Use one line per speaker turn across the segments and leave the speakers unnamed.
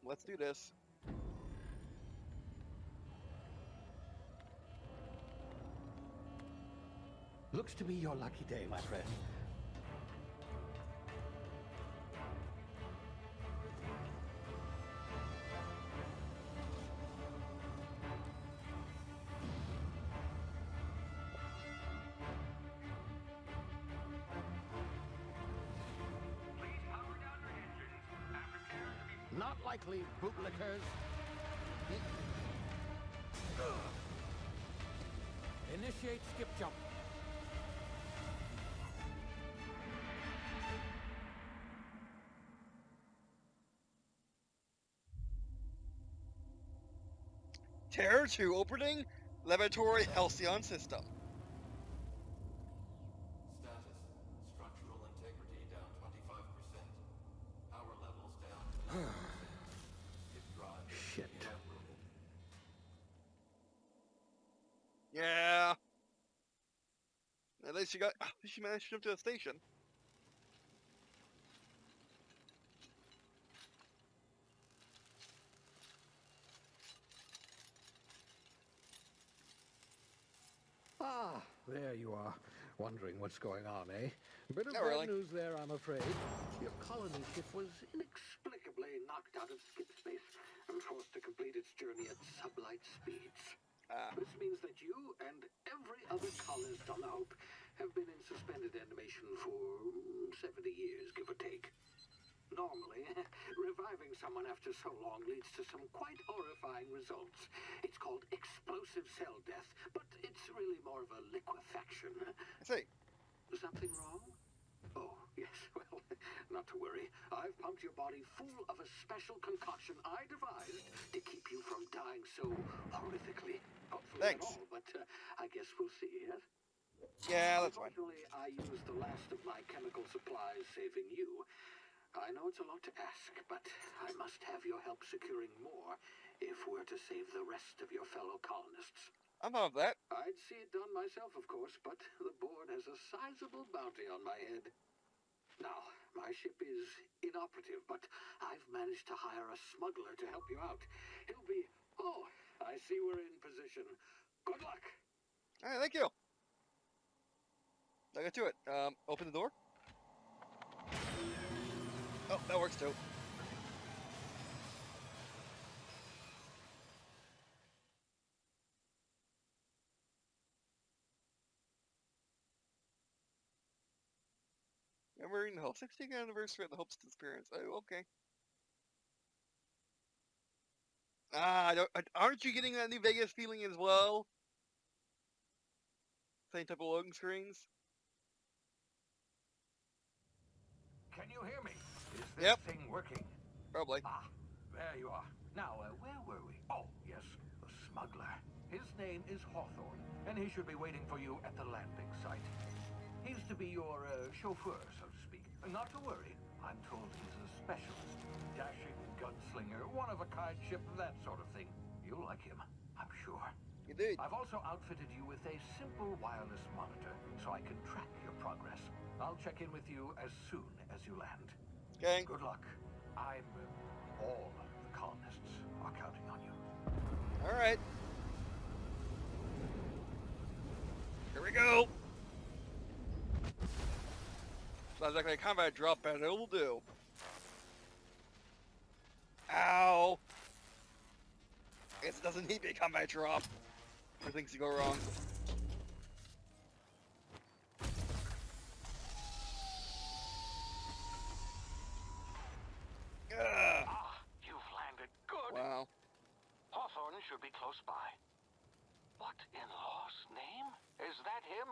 let's do this.
Looks to be your lucky day, my friend. Not likely, bootlickers. Initiate skip jump.
Terror 2 opening laboratory Halcyon system.
Status. Structural integrity down 25%. Power levels down 10%. Hip drive
Shit.
inoperable.
Yeah. At least she managed to jump to the station.
Ah, there you are. Wondering what's going on, eh? Bit of
Not
bad
really.
news there, I'm afraid. Your colony ship was inexplicably knocked out of skip space and forced to complete its journey at sublight speeds. This means that you and every other colonist on the Hope have been in suspended animation for 70 years, give or take. Normally, reviving someone after so long leads to some quite horrifying results. It's called explosive cell death, but it's really more of a liquefaction.
I see.
Something wrong? Oh, yes, well, not to worry. I've pumped your body full of a special concoction I devised to keep you from dying so horrifically. Hopefully
Thanks.
not all, but I guess we'll see, yes?
Yeah, that's fine.
Unfortunately, I used the last of my chemical supplies saving you. I know it's a lot to ask, but I must have your help securing more if we're to save the rest of your fellow colonists.
I'm fine with that.
I'd see it done myself, of course, but the board has a sizable bounty on my head. Now, my ship is inoperative, but I've managed to hire a smuggler to help you out. He'll be... Oh, I see we're in position. Good luck!
Alright, thank you. I'll get to it. Open the door. Oh, that works too. Remembering the whole 60th anniversary of the Hope's disappearance. Oh, okay. Aren't you getting that New Vegas feeling as well? Same type of loading screens?
Can you hear me? Is this
Yep.
thing working?
Probably.
Ah, there you are. Now, where were we? Oh, yes, the smuggler. His name is Hawthorne, and he should be waiting for you at the landing site. He's to be your chauffeur, so to speak. Not to worry. I'm told he's a specialist. Dashing gunslinger, one-of-a-kind ship, that sort of thing. You'll like him, I'm sure.
Indeed.
I've also outfitted you with a simple wireless monitor, so I can track your progress. I'll check in with you as soon as you land.
Okay.
Good luck. All the colonists are counting on you.
Alright. Here we go. Sounds like a combat drop, but it'll do. Ow. I guess it doesn't need to be a combat drop for things to go wrong. Ugh.
Ah, you've landed. Good.
Wow.
Hawthorne should be close by. What in law's name? Is that him?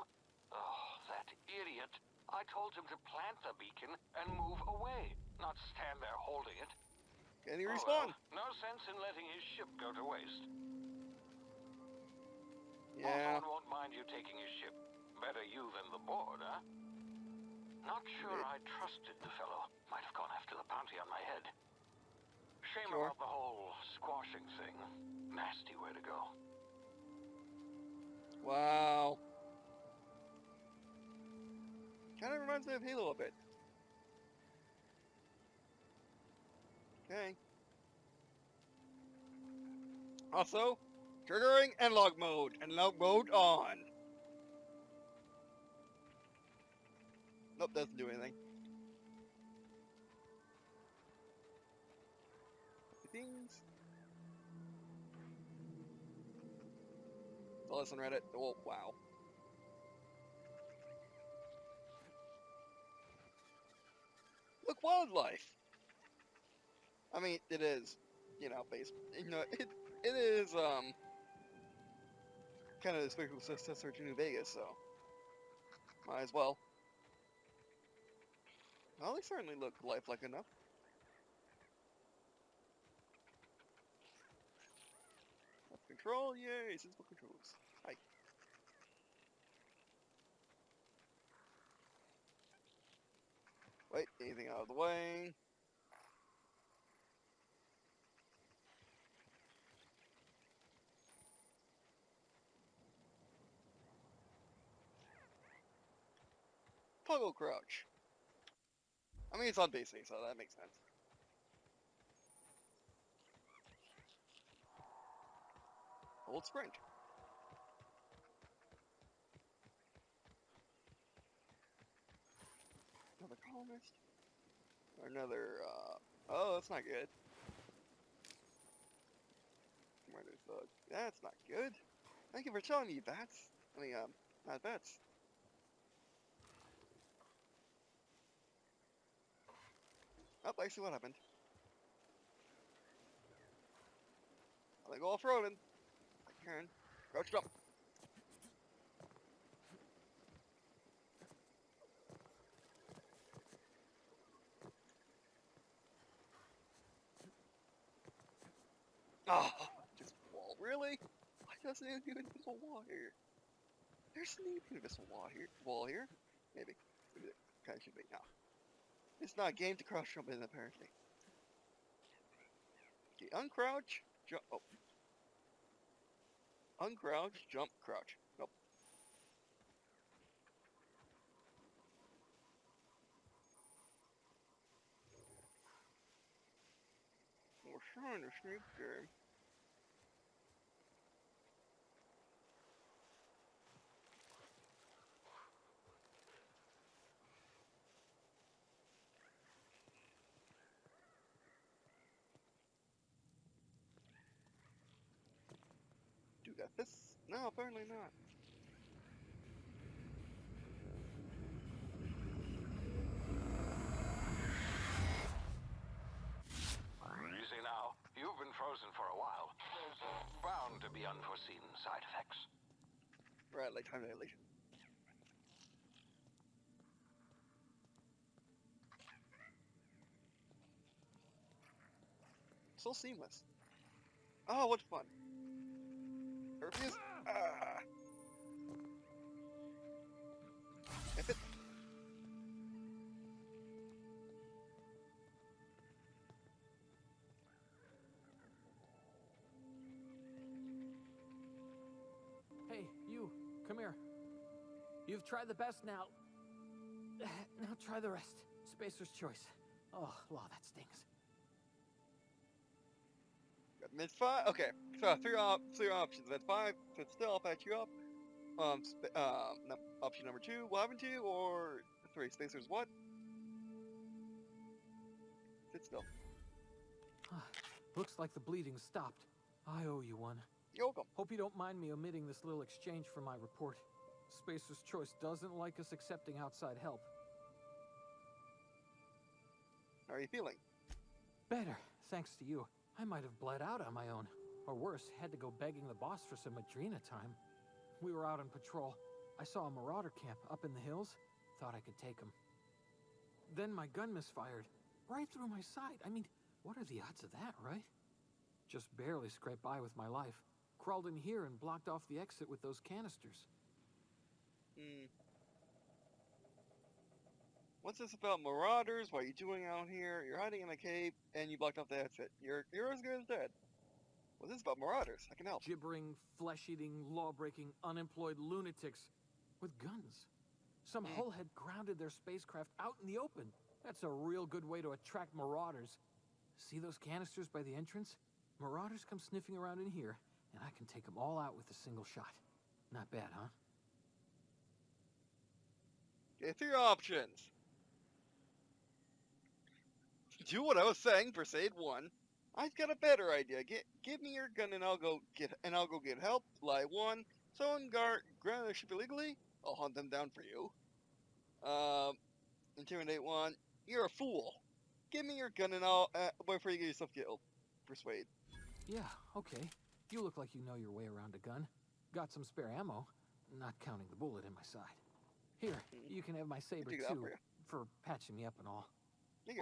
Oh, that idiot. I told him to plant the beacon and move away, not stand there holding it.
Can he
Oh,
respawn?
well, no sense in letting his ship go to waste.
Yeah.
Hawthorne won't mind you taking his ship. Better you than the board, huh? Not sure I trusted the fellow. Might have gone after the bounty on my head. Shame
Sure.
about the whole squashing thing. Nasty way to go.
Wow. Kind of reminds me of Halo a bit. Okay. Also, triggering analog mode. Analog mode on. Nope, doesn't do anything. Things. So listen, Reddit. Oh, wow. Look, wildlife. I mean, it is, you know, it is, kind of the spiritual successor to New Vegas, so might as well. Well, they certainly look lifelike enough. Control, yay, sensible controls. Hi. Wait, anything out of the way? Toggle crouch. I mean, it's on basic, so that makes sense. Hold sprint. Another columnist. Or another, oh, that's not good. Where there's the, that's not good. Thank you for telling me, Bats. I mean, not Bats. Oh, I see what happened. I'm gonna go off-roading. I can. Crouch jump. Oh, just wall. Really? Why doesn't it do invisible wall here? There's an invisible wall here. Maybe. Maybe it kind of should be. No. It's not a game to crouch jump in, apparently. Okay, uncrouch, jump. Oh. Uncrouch, jump, crouch. Nope. We're trying to sneak game. Do you got this? No, apparently not.
Easy now. You've been frozen for a while. There's bound to be unforeseen side effects.
Right, like time dilation. So seamless. Oh, what fun. There is. If it.
Hey, you, come here. You've tried the best now. Now try the rest. Spacer's choice. Oh, law, that stings.
Got mid 5. Okay, so three options. At 5, sit still, I'll patch you up. Option number 2, what happened to you? Or 3, spacers what? Sit still.
Looks like the bleeding stopped. I owe you one.
You're welcome.
Hope you don't mind me omitting this little exchange from my report. Spacer's Choice doesn't like us accepting outside help.
How are you feeling?
Better, thanks to you. I might have bled out on my own. Or worse, had to go begging the boss for some Madrina time. We were out on patrol. I saw a marauder camp up in the hills. Thought I could take him. Then my gun misfired. Right through my side. I mean, what are the odds of that, right? Just barely scraped by with my life. Crawled in here and blocked off the exit with those canisters.
What's this about marauders? What are you doing out here? You're hiding in a cave, and you blocked off the exit. You're as good as dead. What's this about marauders? I can help.
Gibbering, flesh-eating, law-breaking, unemployed lunatics with guns. Some hullhead grounded their spacecraft out in the open. That's a real good way to attract marauders. See those canisters by the entrance? Marauders come sniffing around in here, and I can take them all out with a single shot. Not bad, huh?
Okay, 3 options. Do what I was saying, proceed 1. I've got a better idea. Give me your gun and I'll go get help. Lie 1. Someone ground their ship illegally. I'll hunt them down for you. Intimidate 1. You're a fool. Give me your gun and I'll before you get yourself killed. Persuade.
Yeah, okay. You look like you know your way around a gun. Got some spare ammo, not counting the bullet in my side. Here, you can have my saber too, for patching me up and all.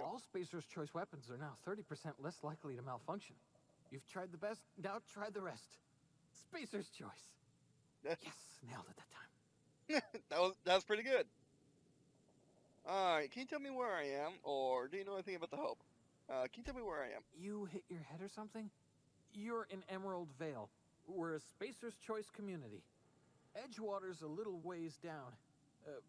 All Spacer's Choice weapons are now 30% less likely to malfunction. You've tried the best, now try the rest. Spacer's Choice. Yes, nailed it that time.
that was pretty good. Alright, can you tell me where I am? Or do you know anything about the Hope? Can you tell me where I am?
You hit your head or something? You're in Emerald Vale. We're a Spacer's Choice community. Edgewater's a little ways down.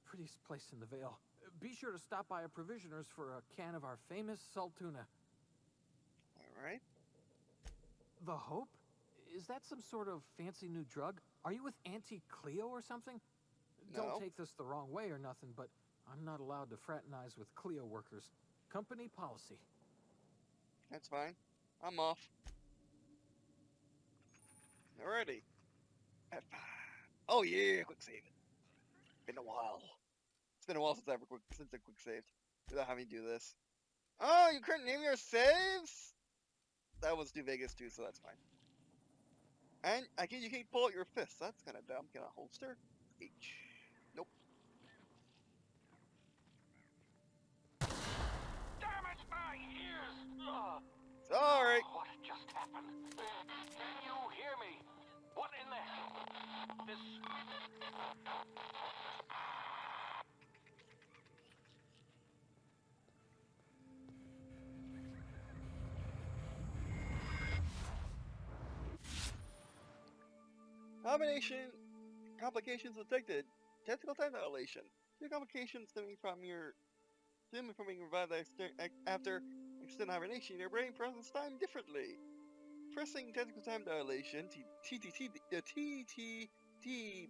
Prettiest place in the Vale. Be sure to stop by a provisioner's for a can of our famous salt tuna.
Alright.
The Hope? Is that some sort of fancy new drug? Are you with Auntie Cleo or something?
No.
Don't take this the wrong way or nothing, but I'm not allowed to fraternize with Cleo workers. Company policy.
That's fine. I'm off. Alrighty. F5. Oh yeah, quick save it. Been a while. It's been a while since I quick saved without having to do this. Oh, you couldn't name your saves? That was New Vegas too, so that's fine. And you can't pull out your fists. That's kind of dumb. Can I holster? H. Nope.
Damn it, my ears!
Sorry.
What just happened? Can you hear me? What in the hell? This...
Complications detected. Technical time dilation. 2 complications stemming from being revived after extended hibernation. Your brain processes time differently. Pressing technical time dilation, TTT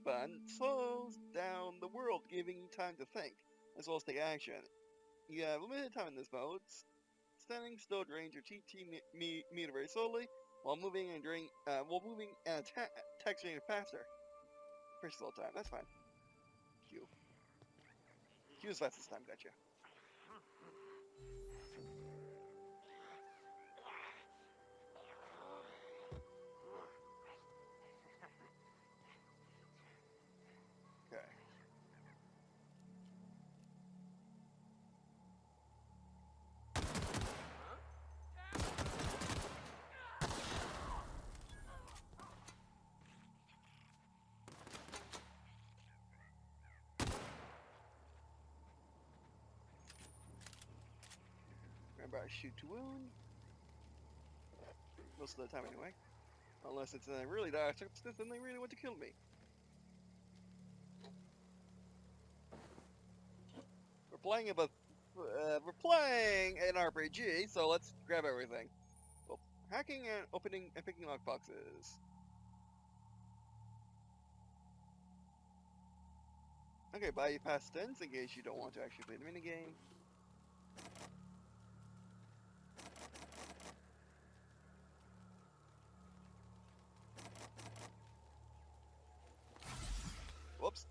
button, slows down the world, giving you time to think, as well as take action. You have limited time in this mode. Standing still drains your TT meter very slowly, while moving and texturing faster. First slow time, that's fine. Q. Q is fastest time, gotcha. Okay. Remember, I shoot to wound. Most of the time, anyway. Unless it's a really dire circumstance and they really want to kill me. We're playing an RPG, so let's grab everything. Well, hacking and opening and picking lockboxes. Okay, bypass stints in case you don't want to actually play the minigame. Whoops.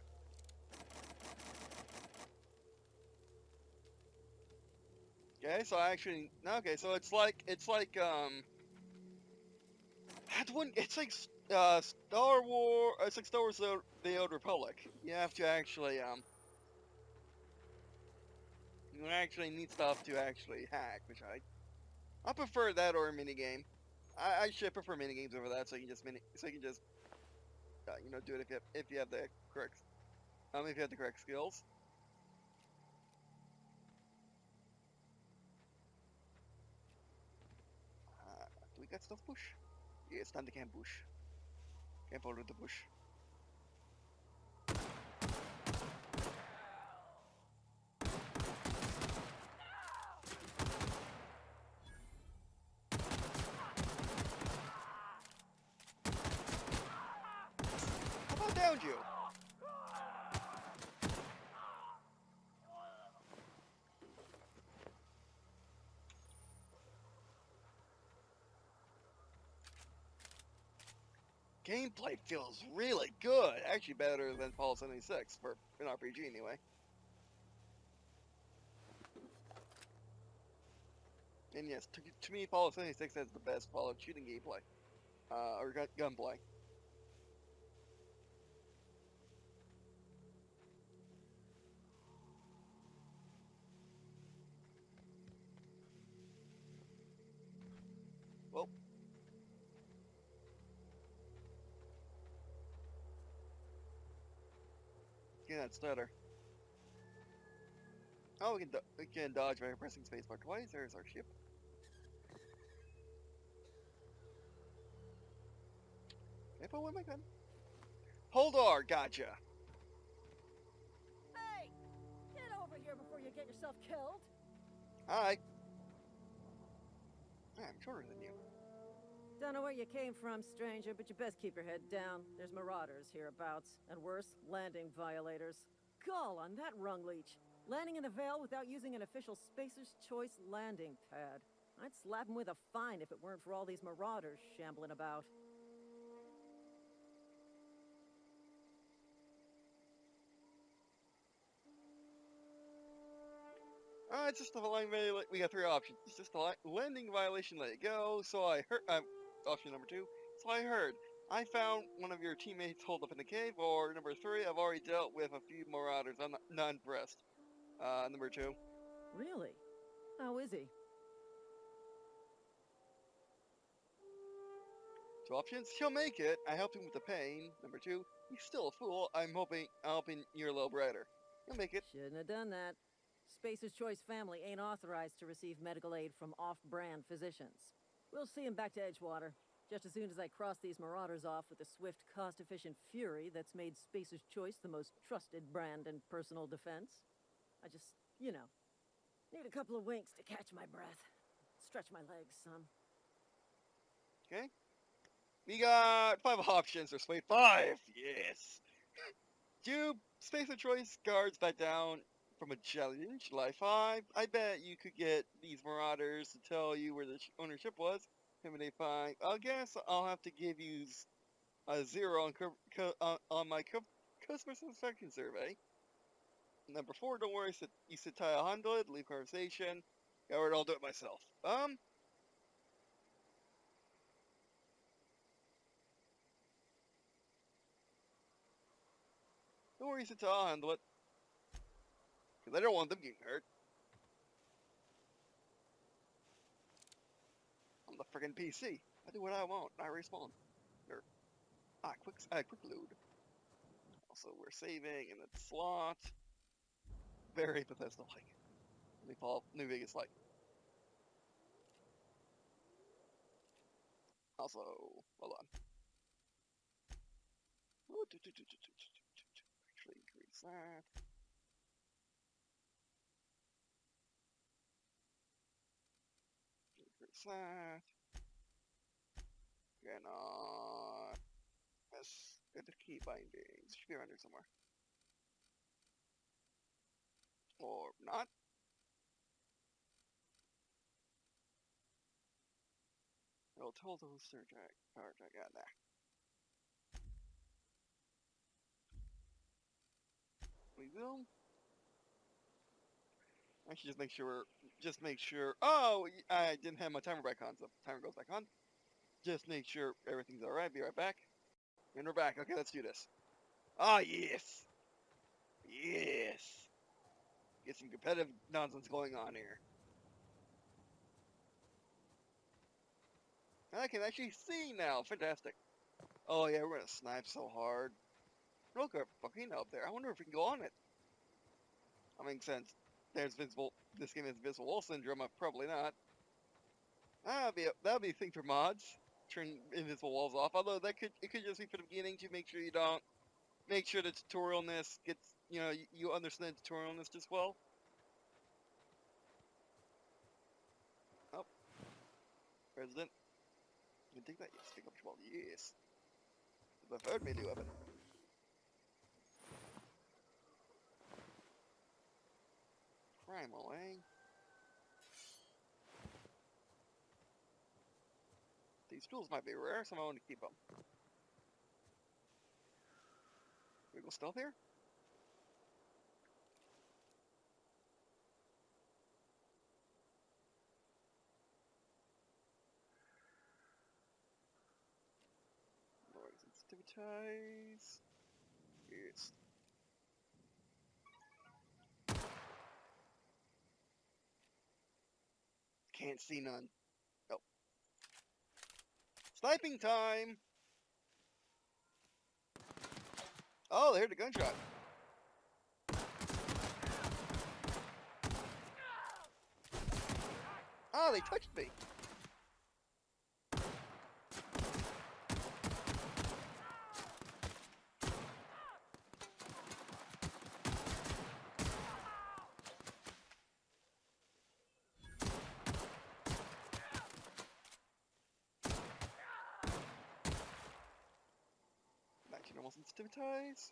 Okay, so it's like Star Wars. It's like Star Wars: The Old Republic. You have to actually you actually need stuff to actually hack, which I prefer that or a minigame. I should prefer minigames over that, so you can just do it if you have the correct skills. Do we got stuff bush? Yeah, it's time to camp bush. Camp over the bush. gameplay feels really good. Actually better than Fallout 76 for an RPG anyway. And yes, to me, Fallout 76 has the best Fallout shooting gameplay. Or gunplay. Well. Get that stutter. Oh, we can dodge by pressing spacebar twice. There's our ship. Can I put away my gun? Hold on, gotcha.
Hey! Get over here before you get yourself killed.
Hi. I'm shorter than you.
Don't know where you came from, stranger, but you best keep your head down. There's marauders hereabouts, and worse, landing violators. Gall on that rung leech. Landing in the Vale without using an official Spacer's Choice landing pad. I'd slap him with a fine if it weren't for all these marauders shambling about.
It's just a we got three options. It's just a landing violation, let it go. So I heard, option number 2. So I heard. I found one of your teammates holed up in the cave. Or number 3, I've already dealt with a few marauders. I'm not impressed. Number 2.
Really? How is he?
2 options. He'll make it. I helped him with the pain. Number 2. He's still a fool. I'm hoping you're a little brighter. He'll make it.
Shouldn't have done that. Spacer's Choice family ain't authorized to receive medical aid from off-brand physicians. We'll see him back to Edgewater, just as soon as I cross these marauders off with the swift, cost-efficient fury that's made Spacer's Choice the most trusted brand in personal defense. I just, need a couple of winks to catch my breath. Stretch my legs some.
Okay. We got 5 options. There's 5. Yes. 2 Spacer Choice guards back down from a challenge. July 5. I bet you could get these marauders to tell you where the ownership was. Intimidate 5. I guess I'll have to give you a 0 on my customer satisfaction survey. Number 4, don't worry, you sit tie 100, leave conversation. Alright, I'll do it myself. Don't worry, sit tie, I'll handle it. Because I don't want them getting hurt. I'm the friggin' PC. I do what I want, I respawn. Quick load. Also, we're saving in the slot. Very Bethesda-like. They fall New Vegas-like. Also, hold on. Actually, increase that. Increase that. Cannot. Yes. Get the key bindings. Should be around here somewhere. Or not. It'll tell the power track. Yeah, nah. We will. Actually, just make sure. Oh, I didn't have my timer back on, so timer goes back on. Just make sure everything's alright. Be right back. And we're back. Okay, let's do this. Ah, yes. Yes. Get some competitive nonsense going on here. I can actually see now. Fantastic. Oh yeah, we're gonna snipe so hard. Look at volcano up there. I wonder if we can go on it. I mean, since this game has visible wall syndrome, probably not. That'll be a thing for mods. Turn invisible walls off. Although it could just be for the beginning to make sure you don't. Make sure the tutorialness gets, you understand the tutorialness just well. Oh. President. You can take that? Yes, pick up control. Yes. The third melee weapon. Primal, eh? These tools might be rare, so I want to keep them. we go stealth here? Noise sensitivize. Yes. Can't see none. Oh. Sniping time! Oh, they heard the gunshot. Oh, they touched me. Normal sensitivize.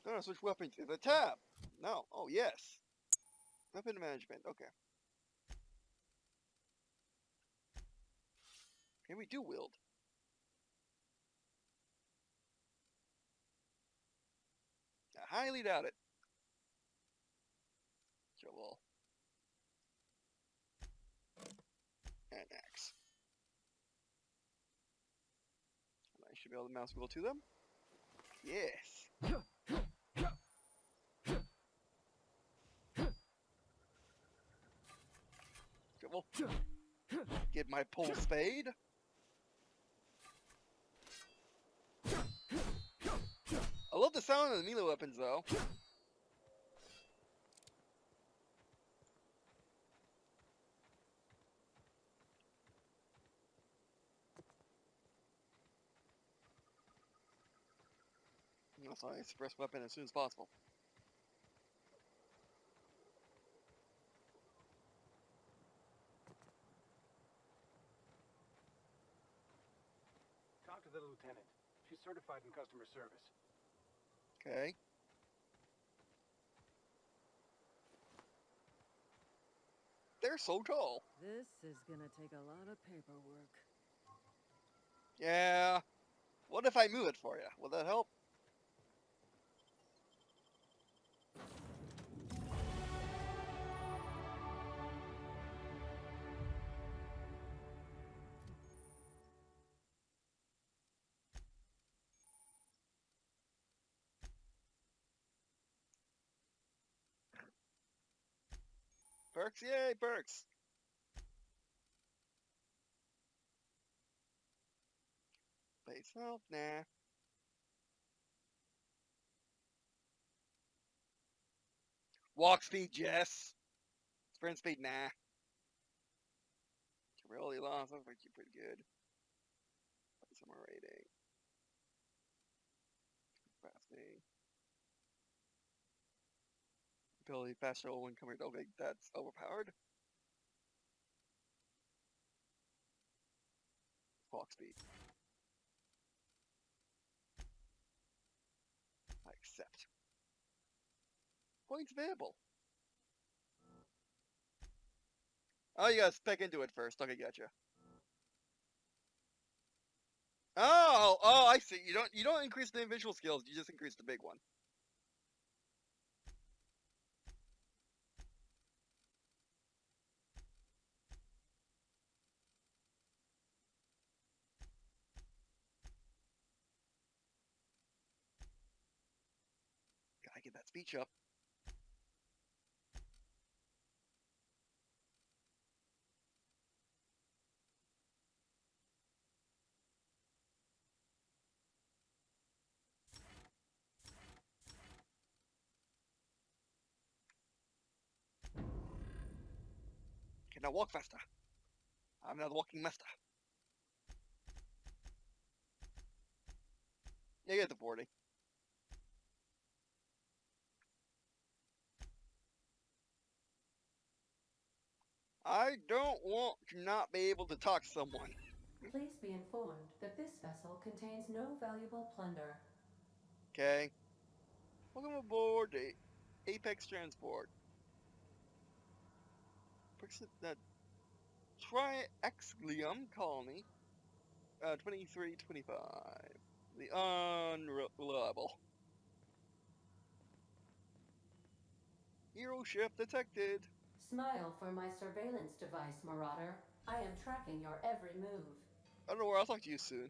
No, switch weapons to the tab. No. Oh, yes. Weapon management. Okay. Can we do wield? I highly doubt it. Shovel. And axe. And I should be able to mouse wheel to them. Yes. Shovel. Get my pole spade. I love the sound of the melee weapons, though. So I suppress weapon as soon as possible.
Talk to the lieutenant. She's certified in customer service.
Okay. They're so tall.
This is gonna take a lot of paperwork.
Yeah. What if I move it for you? Will that help? Perks? Yay, perks! Base health? Nah. Walk speed, yes. Sprint speed, nah. Really lost. That's actually pretty good. Summer rating. Capacity. Ability fast show when coming. Okay, that's overpowered. Walk speed. I accept. Points available. Oh, you gotta spec into it first. Okay, gotcha. Oh, I see. You don't increase the individual skills. You just increase the big one. Gotta get that speech up. Okay, now walk faster. I'm now the walking master. Yeah, you get the 40. I don't want to not be able to talk to someone.
Please be informed that this vessel contains no valuable plunder.
Okay. Welcome aboard. Apex Transport. Triaxium Colony. 2325. The unreliable. Hero ship detected.
Smile for my surveillance device, Marauder. I am tracking your every move.
I don't know where I'll talk to you soon.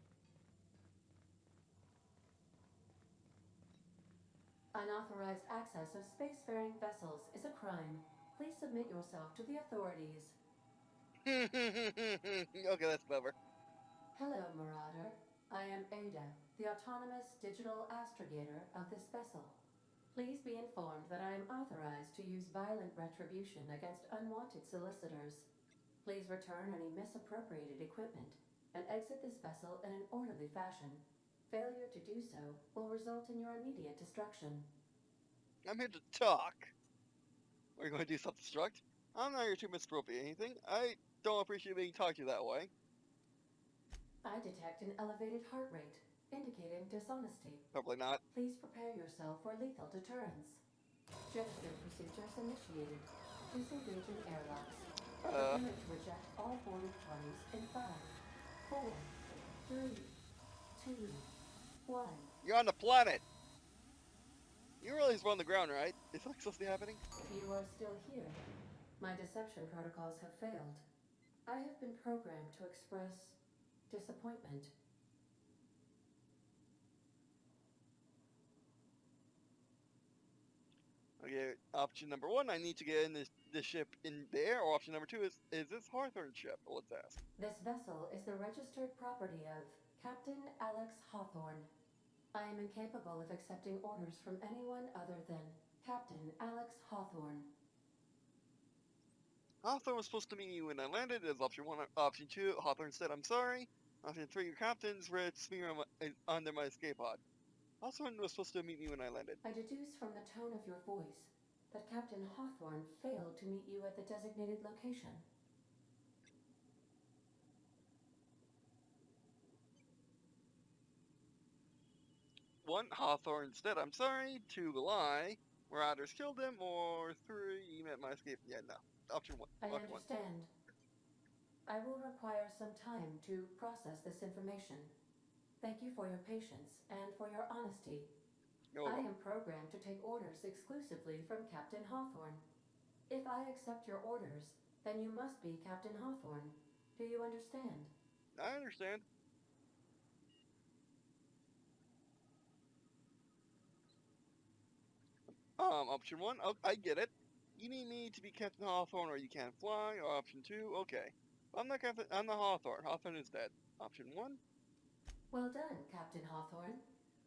Unauthorized access of spacefaring vessels is a crime. Please submit yourself to the authorities.
Okay, that's clever.
Hello, Marauder. I am Ada, the autonomous digital astrogator of this vessel. Please be informed that I am authorized to use violent retribution against unwanted solicitors. Please return any misappropriated equipment and exit this vessel in an orderly fashion. Failure to do so will result in your immediate destruction.
I'm here to talk. We're going to do self-destruct. I'm not here to misappropriate anything. I don't appreciate being talked to that way.
I detect an elevated heart rate, indicating dishonesty.
Probably not.
Please prepare yourself for lethal deterrence. Gesture procedures initiated. Disengaging airlocks. Prepare to reject all boarded parties in 5, 4, 3, 2, 1.
You're on the planet. You realize we're on the ground, right? Is something supposed to be happening?
You are still here. My deception protocols have failed. I have been programmed to express disappointment.
Okay, option number 1, I need to get in this ship in the air, or option number 2 is this Hawthorne ship? Well, let's ask.
This vessel is the registered property of Captain Alex Hawthorne. I am incapable of accepting orders from anyone other than Captain Alex Hawthorne.
Hawthorne was supposed to meet you when I landed, is option 1. Option 2, Hawthorne said, I'm sorry. Option 3, your captain's read smear under my escape pod. Hawthorne was supposed to meet me when I landed.
I deduce from the tone of your voice that Captain Hawthorne failed to meet you at the designated location.
One, Hawthorne said, I'm sorry. 2, lie. Marauders killed him. Or 3, he met my escape. Yeah, no. Option 1.
I
Option
understand. I will require some time to process this information. Thank you for your patience and for your honesty. I am programmed to take orders exclusively from Captain Hawthorne. If I accept your orders, then you must be Captain Hawthorne. Do you understand?
I understand. Option 1, oh, I get it. You need me to be Captain Hawthorne or you can't fly, or option 2, okay. I'm not Captain, I'm not Hawthorne. Hawthorne is dead. Option 1?
Well done, Captain Hawthorne.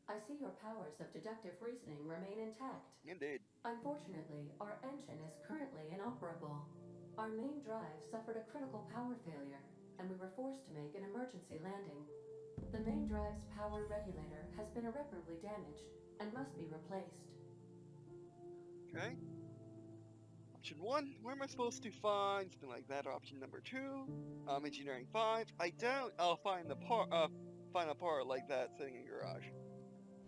I see your powers of deductive reasoning remain intact.
Indeed.
Unfortunately, our engine is currently inoperable. Our main drive suffered a critical power failure, and we were forced to make an emergency landing. The main drive's power regulator has been irreparably damaged and must be replaced.
Okay. Option 1, where am I supposed to find something like that? Or option number 2, engineering 5. I doubt I'll find a part like that sitting in a garage.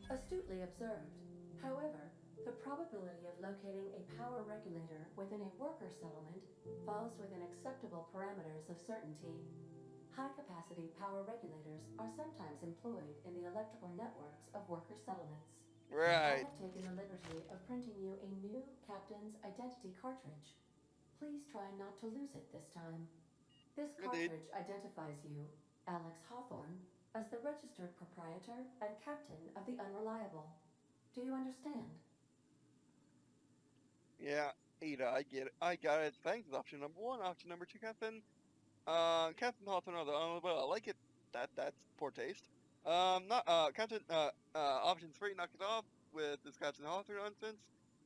Astutely observed. However, the probability of locating a power regulator within a worker settlement falls within acceptable parameters of certainty. High-capacity power regulators are sometimes employed in the electrical networks of worker settlements.
Right.
I have taken the liberty of printing you a new Captain's Identity cartridge. Please try not to lose it this time. This cartridge identifies you, Alex Hawthorne, as the registered proprietor and captain of the Unreliable. Do you understand?
Yeah, Ada, I get it. I got it. Thanks. Option number 1. Option number 2, Captain. Captain Hawthorne of the Unreliable. I like it. That's poor taste. Captain, option 3, knock it off with this Captain Hawthorne nonsense.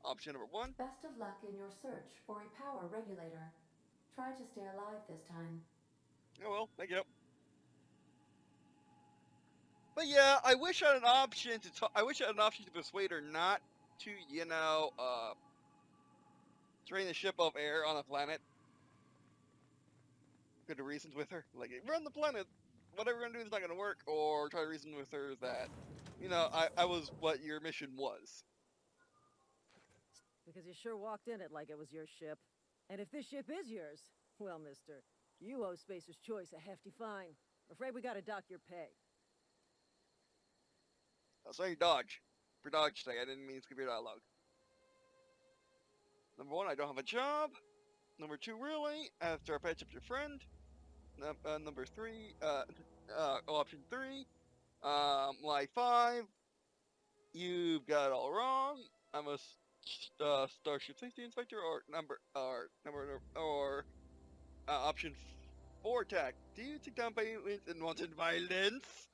Option number 1.
Best of luck in your search for a power regulator. Try to stay alive this time.
Oh well, thank you. But yeah, I wish I had an option to I wish I had an option to persuade her not to, drain the ship of air on a planet. Good reasons with her. Like, run the planet. Whatever we're gonna do is not gonna work, or try to reason with her that, I was what your mission was.
because you sure walked in it like it was your ship. And if this ship is yours, well, mister, you owe Spacer's Choice a hefty fine. I'm afraid we gotta dock your pay.
I was saying dodge. For dodge's sake, I didn't mean to skip your dialogue. Number 1, I don't have a job. Number 2, really? After I patch up your friend. Number 3, option 3. Like 5. You've got it all wrong. I'm a Starship Safety Inspector, or option 4 attack. Do you take down payments and wanted violence?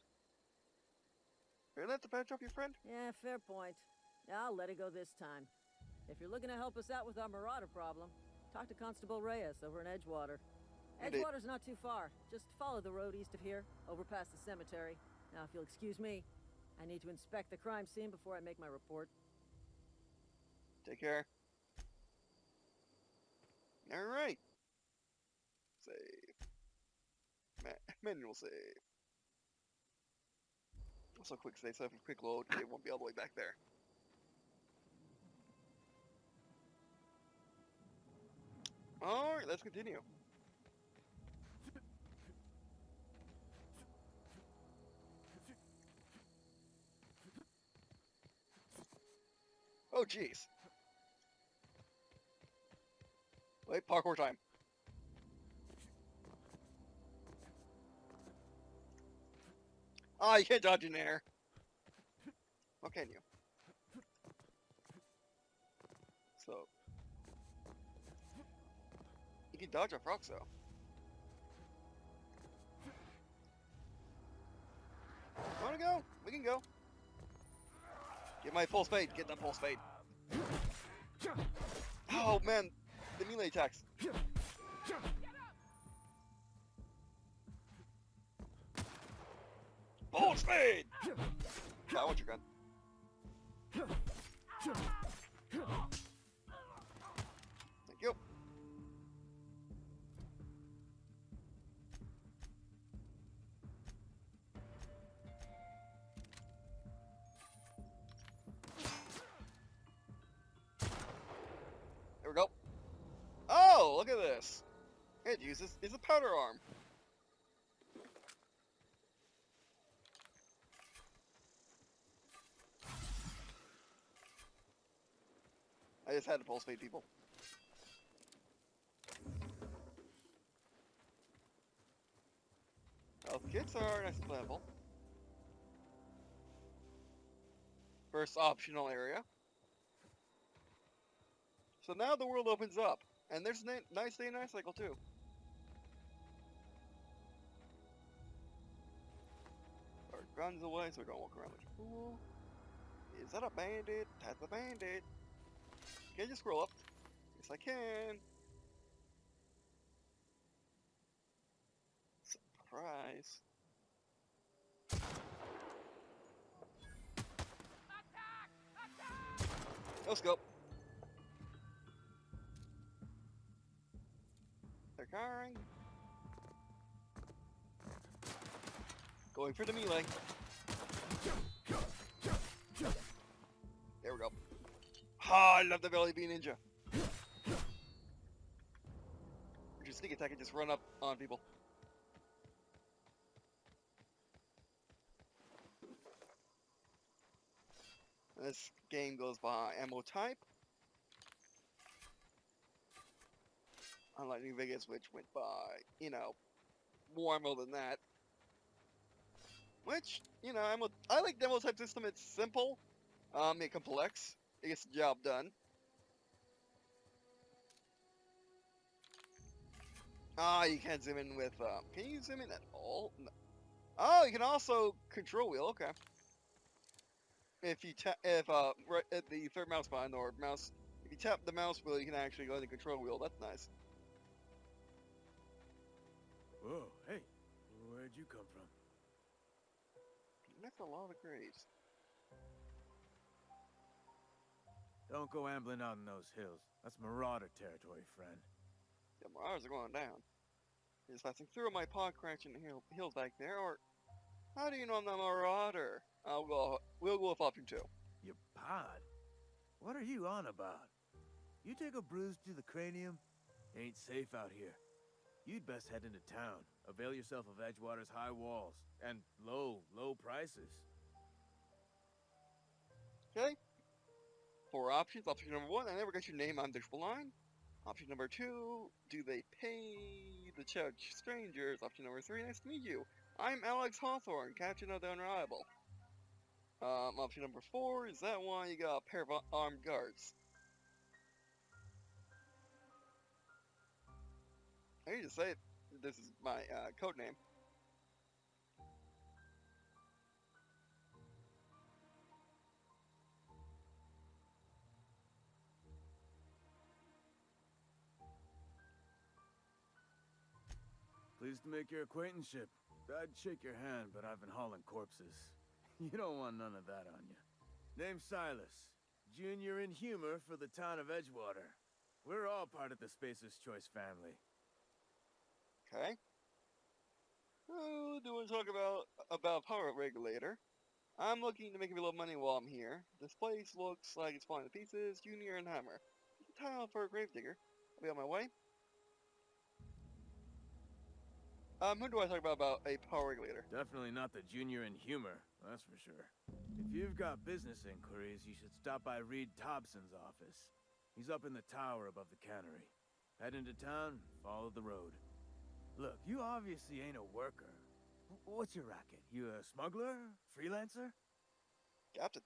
You're gonna have to patch up your friend?
Yeah, fair point. I'll let it go this time. If you're looking to help us out with our marauder problem, talk to Constable Reyes over in Edgewater. Edgewater's not too far. Just follow the road east of here, over past the cemetery. Now, if you'll excuse me, I need to inspect the crime scene before I make my report.
Take care. Alright. Save. Manual save. Also quick save, so if quick load, it won't be all the way back there. Alright, let's continue. Oh jeez. Wait, parkour time. Ah, you can't dodge in air. Or can you? So. You can dodge off rocks though. Wanna go? We can go. Get my full spade. Get that full spade. Oh man, the melee attacks. Full spade! Yeah, I want your gun. Thank you. There we go. Oh, look at this. It uses is a powder arm. I just had to pulse fade people. Health kits are nice and plentiful. First optional area. So now the world opens up, and there's a nice day and night cycle too. Our guns away so we don't walk around like a fool. Is that a bandit? That's a bandit. Can I just scroll up? Yes, I can. Surprise. Let's go. They're carrying. Going for the melee. There we go. Ah, I love the belly bean ninja. Just sneak attack and just run up on people. This game goes by ammo type. Unlike New Vegas, which went by, you know, more ammo than that. Which, you know, I like demo type system. It's simple, yet complex. It gets the job done. Ah, you can't zoom in with, can you zoom in at all? No. Oh, you can also control wheel, okay. If you tap, right at the third mouse button, or mouse, if you tap the mouse wheel, you can actually go in the control wheel, that's nice.
Whoa, hey, where'd you come from?
That's a lot of graves.
Don't go ambling out in those hills. That's marauder territory, friend.
The marauders are going down. Just passing through my pod crunch in the hills back there, or how do you know I'm a marauder? We'll go with option 2.
Your pod? What are you on about? You take a bruise to the cranium, ain't safe out here. You'd best head into town. Avail yourself of Edgewater's high walls and low prices.
Okay. 4 options. Option number 1, I never got your name on visual line. Option number 2, do they pay the judge strangers? Option number 3, nice to meet you. I'm Alex Hawthorne, Captain of the Unreliable. Option number 4, is that why you got a pair of armed guards? I need to say it. This is my code name.
Pleased to make your acquaintanceship. I'd shake your hand, but I've been hauling corpses. You don't want none of that on you. Name's Silas. Junior in humor for the town of Edgewater. We're all part of the Spacer's Choice family.
Okay. Oh, do you want to talk about power regulator? I'm looking to make a little money while I'm here. This place looks like it's falling to pieces. Junior and Hammer. Tile for a gravedigger. I'll be on my way. Who do I talk about a power regulator?
Definitely not the Junior in humor, that's for sure. If you've got business inquiries, you should stop by Reed Thompson's office. He's up in the tower above the cannery. Head into town, follow the road. Look, you obviously ain't a worker. What's your racket? You a smuggler? Freelancer?
Captain.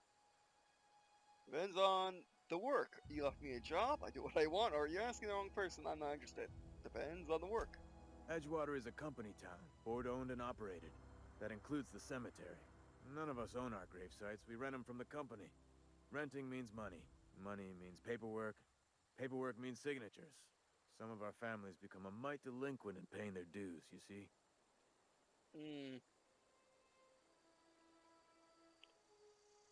Depends on the work. You left me a job, I do what I want, or you're asking the wrong person, I'm not interested. Depends on the work.
Edgewater is a company town, board-owned and operated. That includes the cemetery. None of us own our grave sites, we rent them from the company. Renting means money. Money means paperwork. Paperwork means signatures. Some of our families become a mite delinquent in paying their dues, you see?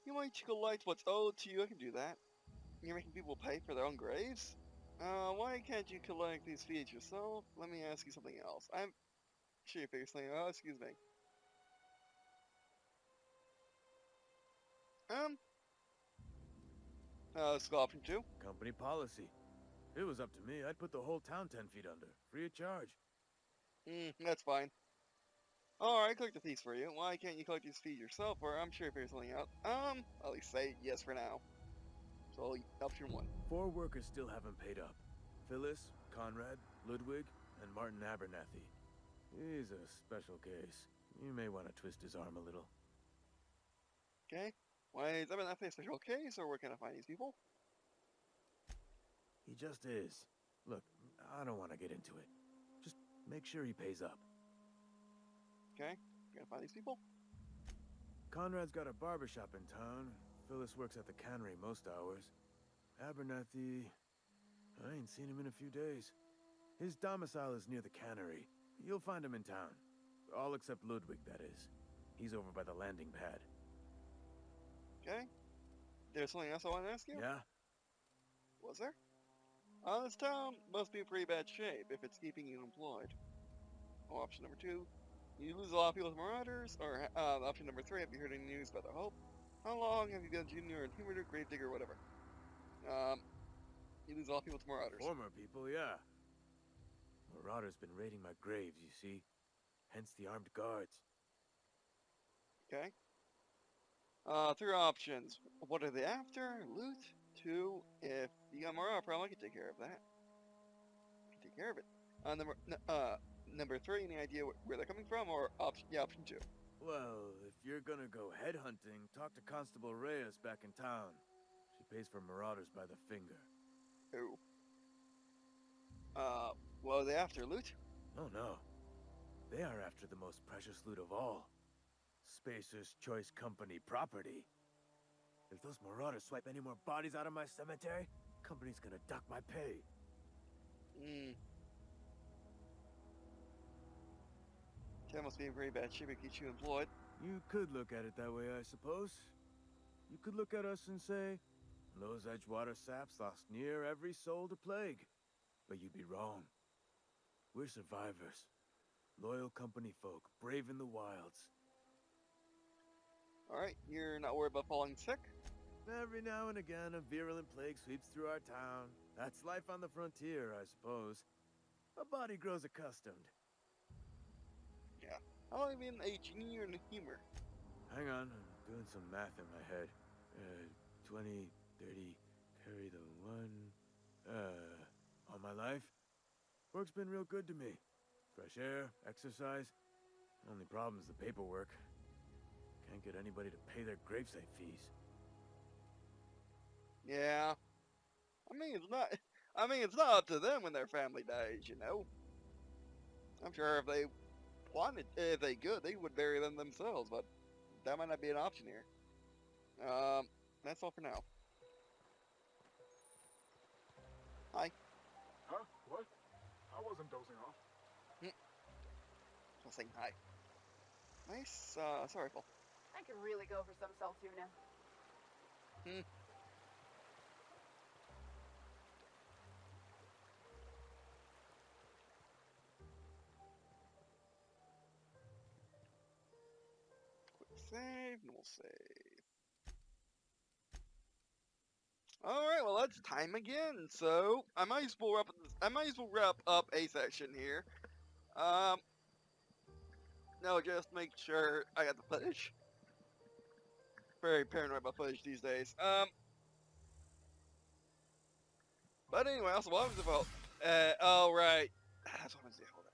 You might collect what's owed to you, I can do that. You're making people pay for their own graves? Why can't you collect these fees yourself? Let me ask you something else. I'm sure your face saying, oh, excuse me. Let's go option 2.
Company policy. If it was up to me, I'd put the whole town 10 feet under, free of charge.
That's fine. Alright, collect the fees for you. Why can't you collect these fees yourself, or I'm sure you figure something out. At least say yes for now. So, option 1.
4 workers still haven't paid up. Phyllis, Conrad, Ludwig, and Martin Abernathy. He's a special case. You may want to twist his arm a little.
Okay. Why is Abernathy a special case, or where can I find these people?
He just is. Look, I don't want to get into it. Just make sure he pays up.
Okay. Gonna find these people?
Conrad's got a barbershop in town. Phyllis works at the cannery most hours. Abernathy... I ain't seen him in a few days. His domicile is near the cannery. You'll find him in town. All except Ludwig, that is. He's over by the landing pad.
Okay. There's something else I want to ask you?
Yeah?
Was there? This town must be in pretty bad shape if it's keeping you employed. Oh, option number 2. You lose a lot of people with marauders, or option number 3, have you heard any news about the Hope? How long have you been junior and humor, gravedigger, whatever? You lose a lot of people to marauders.
Former people, yeah. Marauders been raiding my graves, you see. Hence the armed guards.
Okay. 3 options. What are they after? Loot? 2. If you got marauder problem, I can take care of that. I can take care of it. Number 3, any idea where they're coming from, or option 2?
Well, if you're gonna go headhunting, talk to Constable Reyes back in town. She pays for marauders by the finger.
Who? What are they after, loot?
Oh no. They are after the most precious loot of all. Spacer's Choice Company property. If those marauders swipe any more bodies out of my cemetery, company's gonna dock my pay.
That must be in very bad shape to keep you employed.
You could look at it that way, I suppose. You could look at us and say, those Edgewater saps lost near every soul to plague. But you'd be wrong. We're survivors. Loyal company folk, brave in the wilds.
Alright, you're not worried about falling sick?
Every now and again, a virulent plague sweeps through our town. That's life on the frontier, I suppose. A body grows accustomed.
Yeah. How long have you been a junior in humor?
Hang on, I'm doing some math in my head. 20, 30, carry the 1. All my life? Work's been real good to me. Fresh air, exercise. Only problem's the paperwork. Can't get anybody to pay their gravesite fees.
Yeah. It's not up to them when their family dies, you know. I'm sure if they wanted, if they could, they would bury them themselves, but that might not be an option here. That's all for now. Hi.
Huh? What? I wasn't dozing off.
I'm saying hi. Nice, sorry, Paul.
I could really go for some salt tuna.
Quick save, and we'll save. Alright, well that's time again, so I might as well wrap up a section here. No, just make sure I got the footage. Very paranoid about footage these days. But anyway, also what was it about? Oh right. That's what I was doing. Hold on.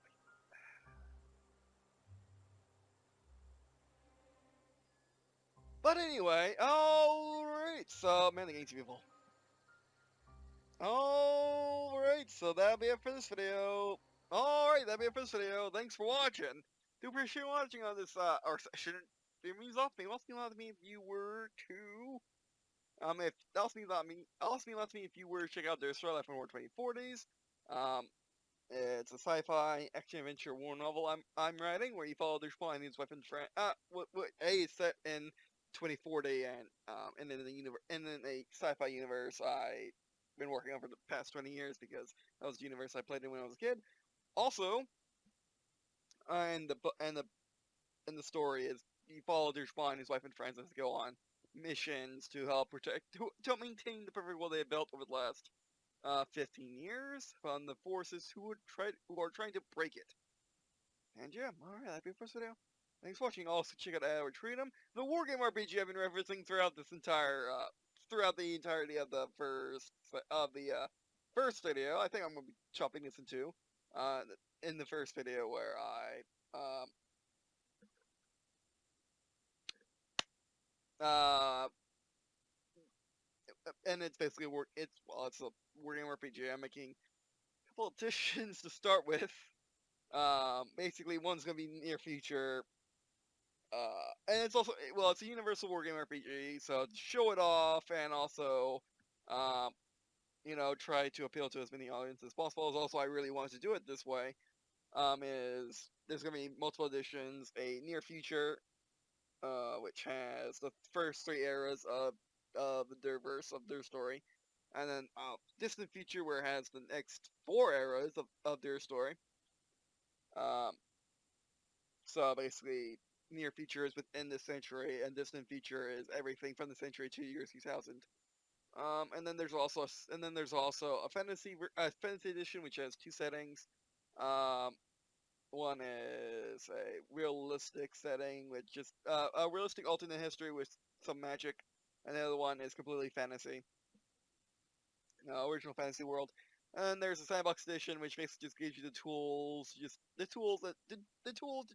But anyway, alright, so man, the game's beautiful. Alright, so that'll be it for this video. Alright, that'll be it for this video. Thanks for watching. Do appreciate watching on this, or shouldn't it means off me. It also means a lot to me if you were to, if, it also means a lot to me if you were to check out their Story Life in War 2040s. It's a sci-fi action-adventure war novel I'm writing, where you follow their spy and his weapons friend, it's set in 2040 and in a sci-fi universe I've been working on for the past 20 years because that was the universe I played in when I was a kid. Also, and the story is you follow their spy and his wife and friends as they go on missions to help to maintain the perfect world they have built over the last 15 years from the forces who are trying to break it. And yeah, alright, that'd be it for this video. Thanks for watching. Also, check out Edward Freedom, the wargame RPG I've been referencing throughout this entire, throughout the entirety of the first video. I think I'm gonna be chopping this in two. In the first video where and it's basically it's a wargame RPG. I'm making a couple of additions to start with. Basically, one's gonna be near future. And it's also, well, it's a universal wargame RPG, so to show it off and also, try to appeal to as many audiences as possible. Is also I really wanted to do it this way. Is there's gonna be multiple editions, a near future, which has the first 3 eras of the Durverse of their story, and then distant future where it has the next 4 eras of their story. So basically, near future is within this century, and distant future is everything from the century to the year 2000. And then there's also a fantasy edition which has 2 settings. One is a realistic setting with just a realistic alternate history with some magic, and the other one is completely fantasy, original fantasy world. And there's a sandbox edition which basically just gives you the tools to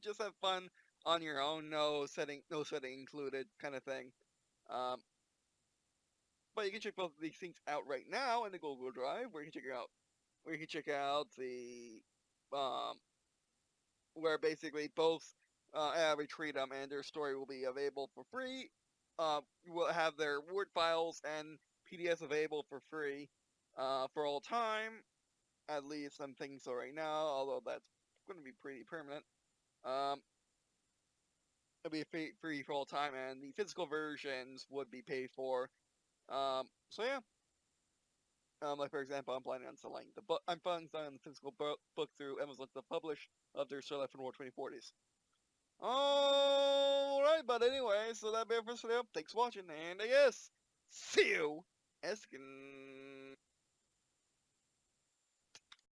just have fun on your own, no setting included kind of thing. But you can check both of these things out right now in the Google Drive, where you can check out the where basically both Retreatum and their story will be available for free. We'll have their Word files and PDFs available for free for all time. At least I'm thinking so right now, although that's going to be pretty permanent. It'll be free for all time, and the physical versions would be paid for. So yeah. Like for example, I'm planning on selling the book. I'm planning on selling the physical book through Amazon to publish of their Story Life in War 2040s. Alright, but anyway, so that'll be it for this video. Thanks for watching, and I guess, see you, Eskin.